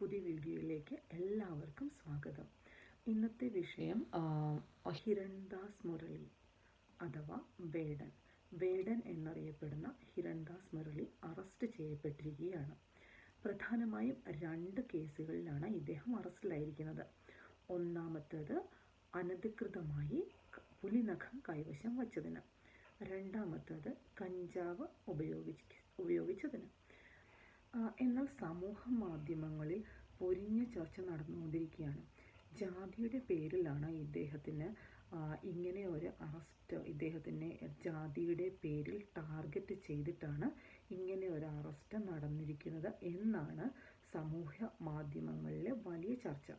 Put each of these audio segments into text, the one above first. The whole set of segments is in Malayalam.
പുതിയ വീഡിയോയിലേക്ക് എല്ലാവർക്കും സ്വാഗതം. ഇന്നത്തെ വിഷയം ഹിരൺദാസ് മുരളി അഥവാ വേടൻ എന്നറിയപ്പെടുന്ന ഹിരൺദാസ് മുരളി അറസ്റ്റ് ചെയ്യപ്പെട്ടിരിക്കുകയാണ്. പ്രധാനമായും 2 കേസുകളിലാണ് ഇദ്ദേഹം അറസ്റ്റിലായിരിക്കുന്നത്. ഒന്നാമത്തേത് അനധികൃതമായി പുലിനഖം കൈവശം വച്ചതിന്, രണ്ടാമത്തേത് കഞ്ചാവ് ഉപയോഗിച്ചതിന്. എന്നാൽ സമൂഹ മാധ്യമങ്ങളിൽ പൊരിഞ്ഞ ചർച്ച നടന്നുകൊണ്ടിരിക്കുകയാണ്. ജാതിയുടെ പേരിലാണ് ഇദ്ദേഹത്തിന് ഇങ്ങനെ ഒരു അറസ്റ്റ്, ഇദ്ദേഹത്തിനെ ജാതിയുടെ പേരിൽ ടാർഗറ്റ് ചെയ്തിട്ടാണ് ഇങ്ങനെ ഒരു അറസ്റ്റ് നടന്നിരിക്കുന്നത് എന്നാണ് സമൂഹ മാധ്യമങ്ങളിലെ വലിയ ചർച്ച.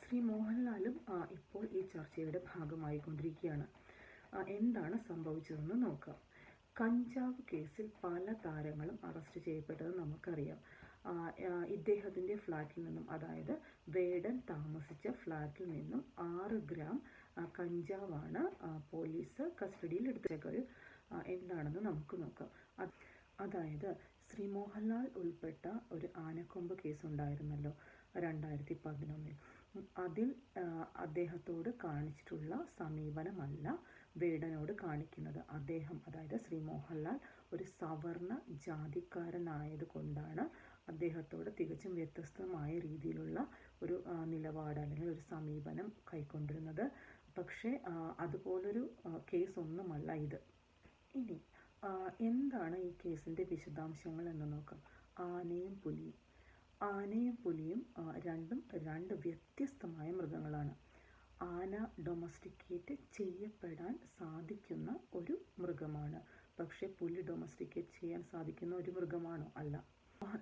ശ്രീ മോഹൻലാലും ഇപ്പോൾ ഈ ചർച്ചയുടെ ഭാഗമായിക്കൊണ്ടിരിക്കുകയാണ്. എന്താണ് സംഭവിച്ചതെന്ന് നോക്കാം. കഞ്ചാവ് കേസിൽ പല താരങ്ങളും അറസ്റ്റ് ചെയ്യപ്പെട്ടത് നമുക്കറിയാം. ഇദ്ദേഹത്തിൻ്റെ ഫ്ലാറ്റിൽ നിന്നും, അതായത് വേടൻ താമസിച്ച ഫ്ലാറ്റിൽ നിന്നും 6 ഗ്രാം കഞ്ചാവാണ് പോലീസ് കസ്റ്റഡിയിൽ എടുത്തത്. എന്താണെന്ന് നമുക്ക് നോക്കാം. അതായത് ശ്രീ മോഹൻലാൽ ഉൾപ്പെട്ട ഒരു ആനക്കൊമ്പ് കേസുണ്ടായിരുന്നല്ലോ 2011. അതിൽ അദ്ദേഹത്തോട് കാണിച്ചിട്ടുള്ള സമീപനമല്ല വേടനോട് കാണിക്കുന്നത്. അദ്ദേഹം, അതായത് ശ്രീ മോഹൻലാൽ ഒരു സവർണ ജാതിക്കാരനായതുകൊണ്ടാണ് അദ്ദേഹത്തോട് തികച്ചും വ്യത്യസ്തമായ രീതിയിലുള്ള ഒരു നിലപാട് അല്ലെങ്കിൽ ഒരു സമീപനം കൈക്കൊണ്ടിരുന്നത്. പക്ഷേ അതുപോലൊരു കേസൊന്നുമല്ല ഇത്. ഇനി എന്താണ് ഈ കേസിൻ്റെ വിശദാംശങ്ങൾ എന്ന് നോക്കാം. ആനയും പുലിയും രണ്ടും 2 വ്യത്യസ്തമായ മൃഗങ്ങളാണ്. ആന ഡൊമസ്റ്റിക്കേറ്റ് ചെയ്യപ്പെടാൻ സാധിക്കുന്ന ഒരു മൃഗമാണ്. പക്ഷേ പുലി ഡൊമസ്റ്റിക്കേറ്റ് ചെയ്യാൻ സാധിക്കുന്ന ഒരു മൃഗമാണോ? അല്ല.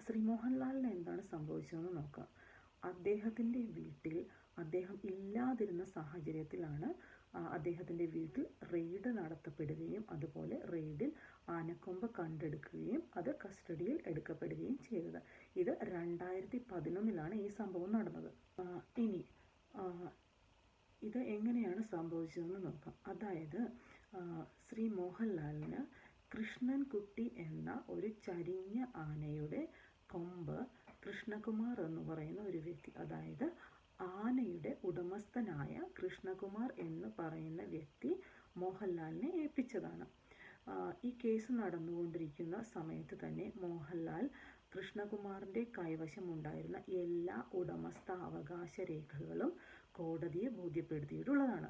ശ്രീ മോഹൻലാലിന് എന്താണ് സംഭവിച്ചതെന്ന് നോക്കാം. അദ്ദേഹത്തിൻ്റെ വീട്ടിൽ അദ്ദേഹം ഇല്ലാതിരുന്ന സാഹചര്യത്തിലാണ് അദ്ദേഹത്തിൻ്റെ വീട്ടിൽ റെയ്ഡ് നടത്തപ്പെടുകയും അതുപോലെ റെയ്ഡിൽ ആനക്കൊമ്പ് കണ്ടെടുക്കുകയും അത് കസ്റ്റഡിയിൽ എടുക്കപ്പെടുകയും ചെയ്തത്. ഇത് 2011 ഈ സംഭവം നടന്നത്. ഇനി ഇത് എങ്ങനെയാണ് സംഭവിച്ചതെന്ന് നോക്കാം. അതായത് ശ്രീ മോഹൻലാലിന് കൃഷ്ണൻകുട്ടി എന്ന ഒരു ചരിഞ്ഞ ആനയുടെ കൊമ്പ് കൃഷ്ണകുമാർ എന്ന് പറയുന്ന ഒരു വ്യക്തി, അതായത് ആനയുടെ ഉടമസ്ഥനായ കൃഷ്ണകുമാർ എന്ന് പറയുന്ന വ്യക്തി മോഹൻലാലിനെ ഏൽപ്പിച്ചതാണ്. ഈ കേസ് നടന്നുകൊണ്ടിരിക്കുന്ന സമയത്ത് തന്നെ മോഹൻലാൽ കൃഷ്ണകുമാറിൻ്റെ കൈവശമുണ്ടായിരുന്ന എല്ലാ ഉടമസ്ഥ അവകാശ രേഖകളും കോടതിയെ ബോധ്യപ്പെടുത്തിയിട്ടുള്ളതാണ്.